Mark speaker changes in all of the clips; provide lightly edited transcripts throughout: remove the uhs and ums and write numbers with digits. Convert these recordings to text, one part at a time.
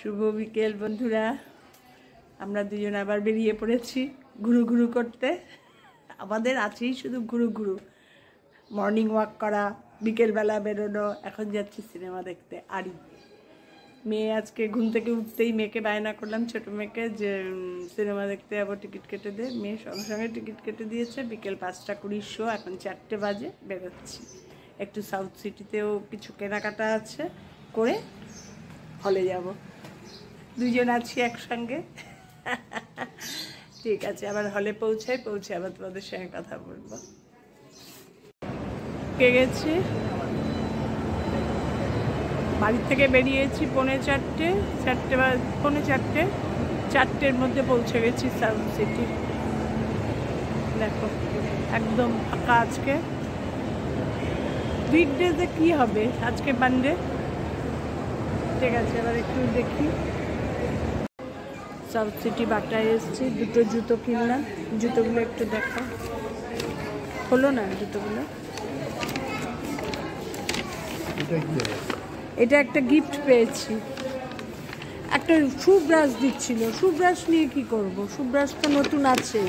Speaker 1: শুভ বিকেল বন্ধুরা, আমরা দুজন আবার বেরিয়ে পড়েছি ঘুরু ঘুরু করতে। আমাদের আছেই শুধু ঘুরু ঘুরু, মর্নিং ওয়াক করা, বিকেলবেলা বেরোনো। এখন যাচ্ছি সিনেমা দেখতে। আরি মেয়ে আজকে ঘুম থেকে উঠতেই মেয়েকে বায়না করলাম, ছোটো মেয়েকে, যে সিনেমা দেখতে যাবো, টিকিট কেটে দে। মেয়ে সঙ্গে সঙ্গে টিকিট কেটে দিয়েছে। বিকেল 5:20 শো, এখন 4টে বাজে, বেরোচ্ছি। একটু সাউথ সিটিতেও কিছু কেনাকাটা আছে, করে হলে যাব। দুজন আছি একসঙ্গে। ঠিক আছে, আবার হলে পৌঁছে আবার তোমাদের সঙ্গে কথা বলবো। কে গেছি, বাড়ি থেকে বেরিয়েছি 4:45, 4:45 মধ্যে পৌঁছে গেছি সাউথ সিটি। দেখো একদম ফাঁকা আজকে। উইকডেজে কি হবে, আজকে মানডে। ঠিক আছে, এবার একটু দেখি। সাউথ সিটি বাটায় এসেছি, দুটো জুতো কিনলাম। জুতোগুলো একটু দেখো, হলো না জুতোগুলো। এটা একটা গিফট পেয়েছি, একটা শু ব্রাশ দিচ্ছিল। শু ব্রাশ নিয়ে কি করব, শু ব্রাশ তো নতুন আছে।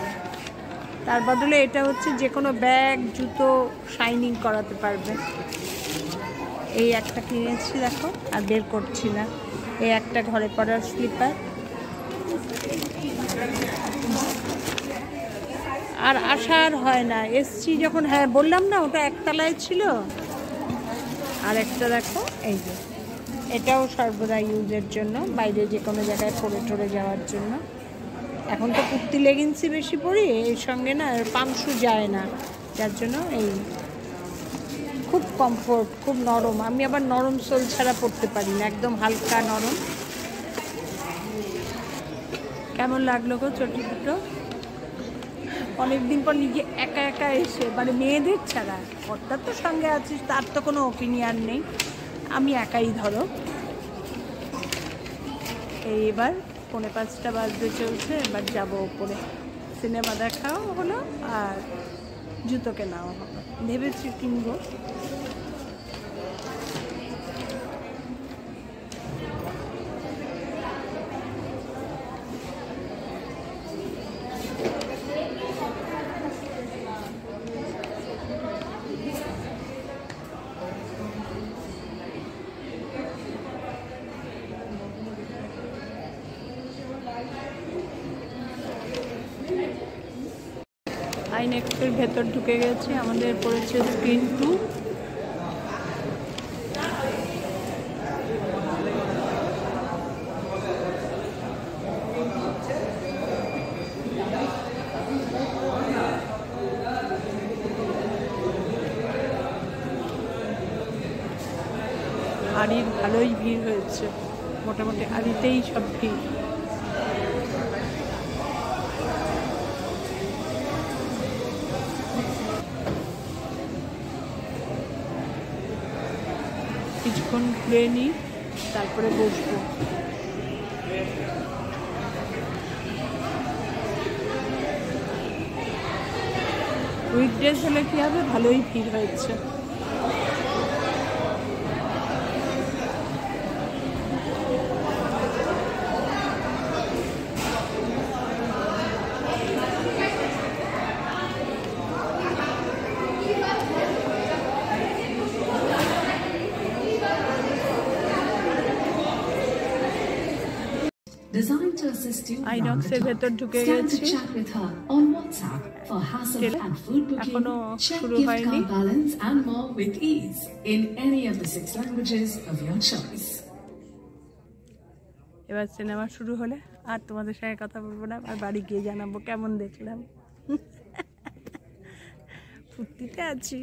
Speaker 1: তার বদলে এটা হচ্ছে যে কোনো ব্যাগ, জুতো শাইনিং করাতে পারবে। এই একটা কিনেছি, দেখো, আর বের করছি না। এই একটা ঘরে পড়ার স্লিপার। আর আসার হয় না, এসছি যখন। হ্যাঁ বললাম না, ওটা একতলায় ছিল। আর একটা দেখো, এই যে এটাও সর্বদা ইউজের জন্য, বাইরে যে কোনো জায়গায় পরে টরে যাওয়ার জন্য। এখন তো কুর্তি লেগিংসই বেশি পরি, এর সঙ্গে না পামশু যায় না, যার জন্য এই খুব কমফোর্ট, খুব নরম। আমি আবার নরম সোল ছাড়া পরতে পারি না, একদম হালকা নরম। কেমন লাগলো গো চটি দুটো? অনেকদিন পর নিজে একা একা এসে, মানে মেয়েদের ছাড়া। কর্তার তো সঙ্গে আছিস, তার তো কোনো ওপিনিয়ন নেই, আমি একাই ধরো। এবার 4:45 বাজতে চলছে, এবার যাবো ওপরে। সিনেমা দেখাও হলো আর জুতো কেনাও হলো। ভেবেছি কিনবো। আইনেক্সের ভেতর ঢুকে গেছে, আমাদের পড়েছে স্ক্রিন 2। আড়ির ভালোই ভিড় হয়েছে, মোটামুটি আড়িতেই সব ভিড়। কিছুক্ষণ ঘুরে নিই, তারপরে বসবো। উইকডেজ হলে কি হবে, ভালোই ভিড় হয়েছে। আইনক্সের ভেতর ঢুকে গেছি, এখনো শুরু হয়নি। এবার সিনেমা শুরু হলে আর তোমাদের সঙ্গে কথা বলবো না, আর বাড়ি গিয়ে জানাবো কেমন দেখলাম। ফুর্তিতে আছি।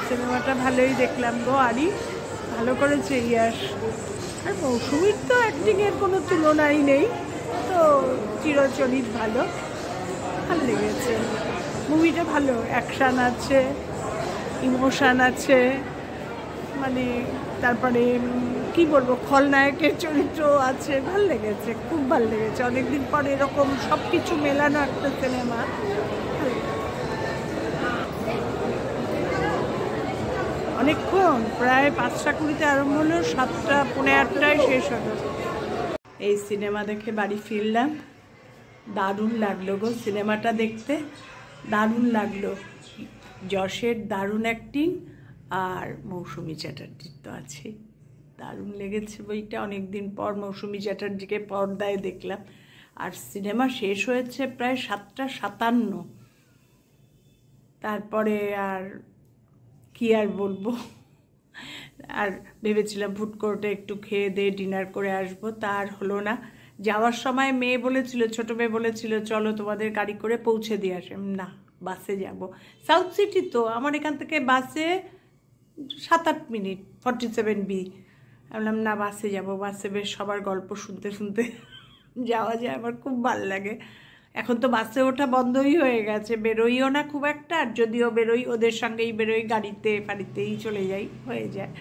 Speaker 1: সিনেমাটা ভালোই দেখলাম গো। আরি ভালো করেছে ইয়াশ। আর মৌসুমীর তো অ্যাক্টিংয়ের কোনো তুলনাই নেই, তো চিরচরিত ভালো লেগেছে। মুভিটা ভালো, অ্যাকশান আছে, ইমোশান আছে, মানে তারপরে কি বলবো, খলনায়কের চরিত্র আছে। ভাল লেগেছে, খুব ভাল লেগেছে। অনেকদিন পর এরকম সব কিছু মেলানো একটা সিনেমা। অনেকক্ষণ, প্রায় 5টা 20 আরম্ভ হলো, 7টা পৌনে 8টায় শেষ হলো। এই সিনেমা দেখে বাড়ি ফিরলাম। দারুণ লাগলো গো সিনেমাটা দেখতে, দারুণ লাগলো। যশের দারুণ অ্যাক্টিং, আর মৌসুমী চ্যাটার্জির তো আছে, দারুণ লেগেছে বইটা। অনেকদিন পর মৌসুমী চ্যাটার্জিকে পর্দায় দেখলাম। আর সিনেমা শেষ হয়েছে প্রায় 7টা 57। তারপরে আর কি আর বলবো, আর ভেবেছিলাম ফুড কোর্টে একটু খেয়ে দিয়ে ডিনার করে আসবো, তা আর হলো না। যাওয়ার সময় মেয়ে বলেছিল, ছোট মেয়ে বলেছিল চলো তোমাদের গাড়ি করে পৌঁছে দিয়ে আসে। না, বাসে যাব। সাউথ সিটি তো আমার এখান থেকে বাসে 7-8 মিনিট, 47B। বললাম না, বাসে যাব, বাসে বেশ সবার গল্প শুনতে শুনতে যাওয়া যায়, আমার খুব ভালো লাগে। এখন তো বাসে ওঠা বন্ধই হয়ে গেছে, বেরোইও না খুব একটা, আর যদিও বেরোই ওদের সঙ্গেই বেরোই, গাড়িতেই চলে যাই, হয়ে যায়।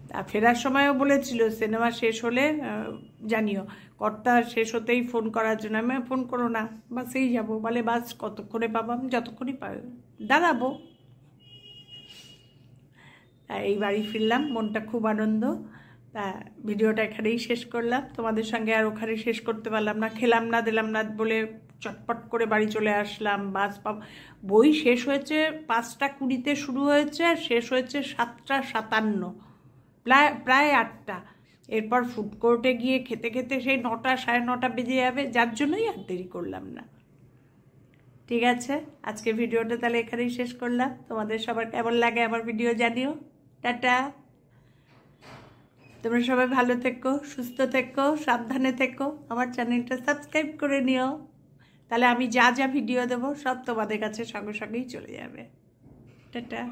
Speaker 1: তা ফেরার সময়ও বলেছিল সিনেমা শেষ হলে জানিও, কর্তা শেষ হতেই ফোন করার জন্য। আমি ফোন করো না, বাসেই যাব। বলে বাস কতক্ষণে পাবো? আমি যতক্ষণই দাঁড়াবো। এই বাড়ি ফিরলাম, মনটা খুব আনন্দ। তা ভিডিওটা এখানেই শেষ করলাম, তোমাদের সঙ্গে আর ওখানে শেষ করতে পারলাম না, খেলাম না দিলাম না বলে চটপট করে বাড়ি চলে আসলাম। বাস বই শেষ হয়েছে 5টা 20-তে শুরু হয়েছে, আর শেষ হয়েছে 7টা 57, প্রায় 8টা। এরপর ফুড কোর্টে গিয়ে খেতে খেতে সেই 9টা 9:30 বেজে যাবে, যার জন্যই আর দেরি করলাম না। ঠিক আছে, আজকে ভিডিওটা তাহলে এখানেই শেষ করলাম। তোমাদের সবার কেমন লাগে আমার ভিডিও জানিও। টাটা। তোমরা সবাই ভালো থেকো, সুস্থ থেকো, সাবধানে থেকো। আমার চ্যানেলটা সাবস্ক্রাইব করে নিও, তাহলে আমি যা যা ভিডিও দেবো সব তোমাদের কাছে সঙ্গে সঙ্গেই চলে যাবে। টাটা।